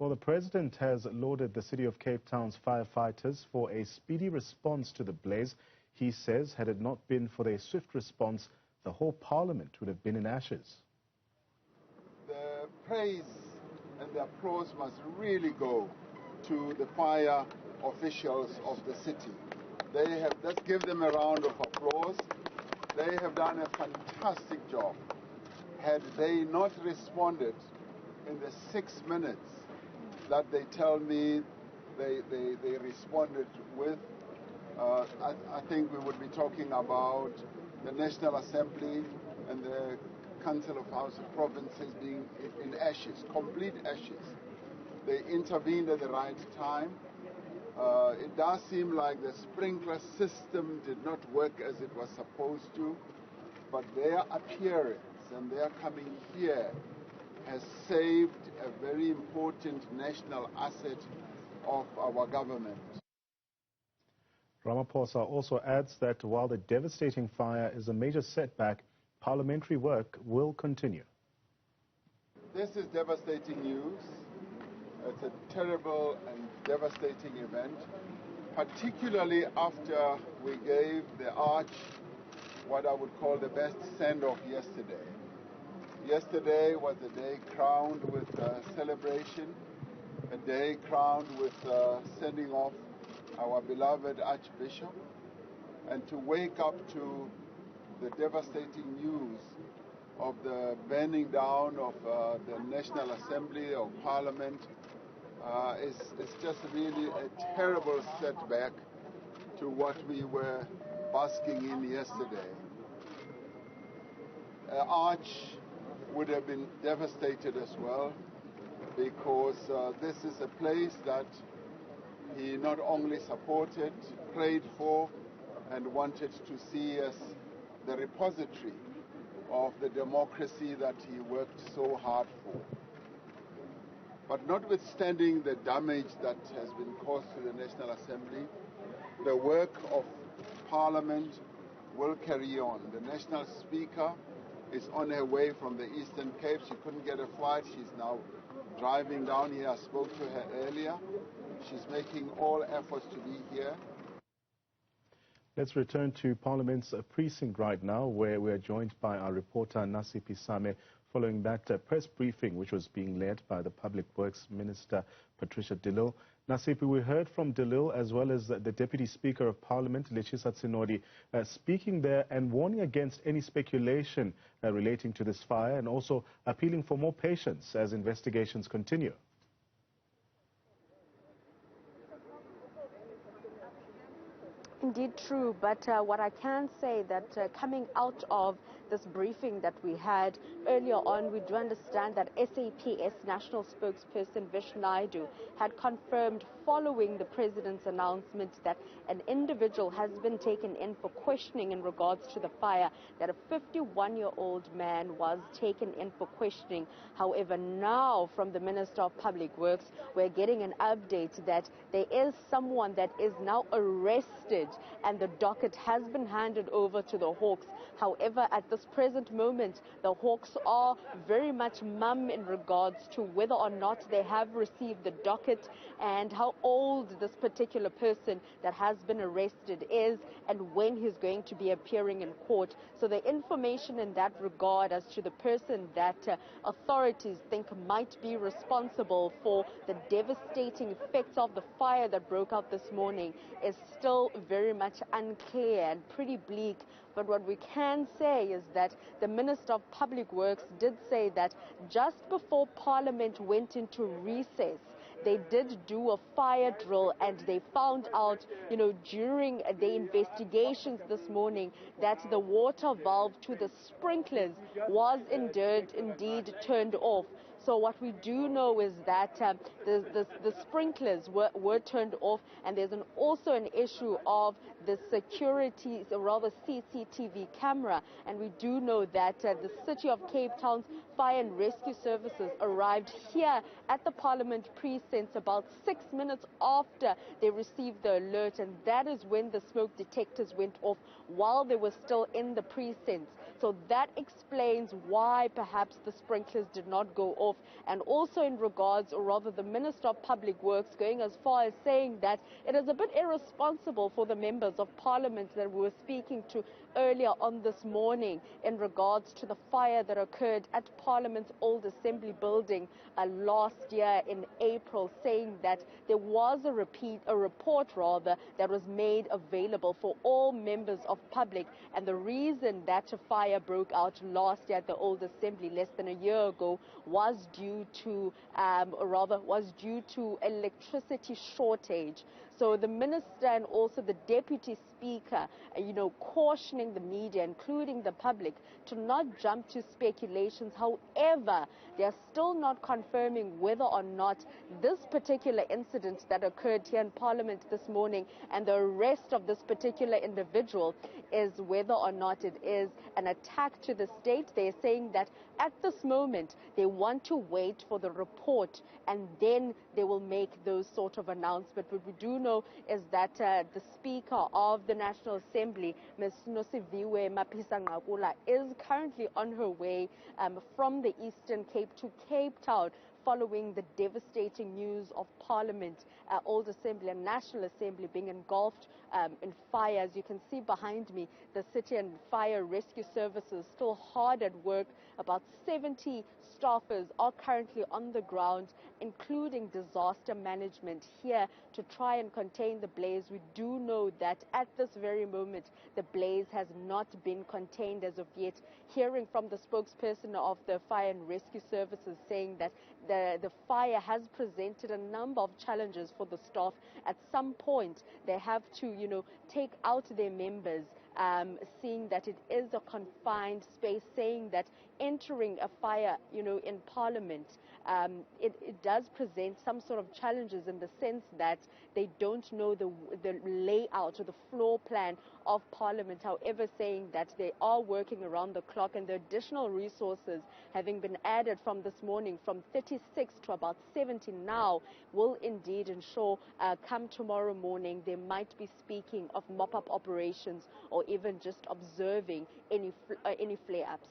Well, the President has lauded the City of Cape Town's firefighters for a speedy response to the blaze. He says had it not been for their swift response, the whole Parliament would have been in ashes. The praise and the applause must really go to the fire officials of the city. Let's give them a round of applause. They have done a fantastic job. Had they not responded in the 6 minutes that they tell me they responded with, I think we would be talking about the National Assembly and the Council of House of Provinces being in ashes, complete ashes. They intervened at the right time. It does seem like the sprinkler system did not work as it was supposed to, but their appearance and their coming here has saved a very important national asset of our government. Ramaphosa also adds that while the devastating fire is a major setback, parliamentary work will continue. This is devastating news. It's a terrible and devastating event, particularly after we gave the Arch what I would call the best send-off yesterday. Yesterday was a day crowned with celebration, a day crowned with sending off our beloved Archbishop, and to wake up to the devastating news of the burning down of the National Assembly of Parliament is just really a terrible setback to what we were basking in yesterday. Arch would have been devastated as well, because this is a place that he not only supported, prayed for, and wanted to see as the repository of the democracy that he worked so hard for. But notwithstanding the damage that has been caused to the National Assembly, the work of Parliament will carry on. The National Speaker is on her way from the Eastern Cape. She couldn't get a flight. She's now driving down here. I spoke to her earlier. She's making all efforts to be here. Let's return to Parliament's precinct right now, where we are joined by our reporter Nasiphi following that press briefing which was being led by the Public Works Minister Patricia de Lille. Nasiphi, we heard from de Lille as well as the Deputy Speaker of Parliament, Lechisa Tsinodi, speaking there and warning against any speculation relating to this fire, and also appealing for more patience as investigations continue. Indeed true, but what I can say that coming out of this briefing that we had earlier on, we do understand that SAPS National Spokesperson Vish Naidu had confirmed following the President's announcement that an individual has been taken in for questioning in regards to the fire, that a 51-year-old man was taken in for questioning. However, now from the Minister of Public Works, we're getting an update that there is someone that is now arrested and the docket has been handed over to the Hawks. However, at this present moment, the Hawks are very much mum in regards to whether or not they have received the docket and how old this particular person that has been arrested is and when he's going to be appearing in court. So the information in that regard as to the person that authorities think might be responsible for the devastating effects of the fire that broke out this morning is still very much unclear and pretty bleak. But what we can say is that the Minister of Public Works did say that just before Parliament went into recess, they did do a fire drill and they found out, during the investigations this morning that the water valve to the sprinklers was indeed turned off. So what we do know is that the sprinklers were turned off, and there's also an issue of the security, or rather CCTV camera. And we do know that the City of Cape Town's Fire and Rescue Services arrived here at the Parliament precincts about 6 minutes after they received the alert, and that is when the smoke detectors went off while they were still in the precincts. So that explains why perhaps the sprinklers did not go off. And also in regards, or rather the Minister of Public Works going as far as saying that it is a bit irresponsible for the members of Parliament that we were speaking to earlier on this morning in regards to the fire that occurred at Parliament's old Assembly building last year in April, saying that there was a report that was made available for all members of public, and the reason that a fire broke out last year at the old Assembly less than a year ago was due to electricity shortage. So the minister and also the deputy speaker, cautioning the media, including the public, to not jump to speculations. However, they are still not confirming whether or not this particular incident that occurred here in Parliament this morning and the arrest of this particular individual is whether or not it is an attack to the state. They're saying that at this moment they want to wait for the report and then they will make those sort of announcements. What we do know is that the Speaker of the National Assembly, Ms. Nasiphi, is currently on her way from the Eastern Cape to Cape Town, following the devastating news of Parliament, Old Assembly and National Assembly being engulfed in fire. As you can see behind me, the City and Fire Rescue Services still hard at work. About 70 staffers are currently on the ground, including disaster management here to try and contain the blaze. We do know that at this very moment, the blaze has not been contained as of yet. Hearing from the spokesperson of the Fire and Rescue Services saying that the fire has presented a number of challenges for the staff. At some point, they have to, take out their members, seeing that it is a confined space, saying that entering a fire, in Parliament, it does present some sort of challenges in the sense that they don't know the layout or the floor plan of Parliament. However, saying that they are working around the clock, and the additional resources having been added from this morning from 36 to about 70 now will indeed ensure come tomorrow morning they might be speaking of mop-up operations or even just observing any flare-ups.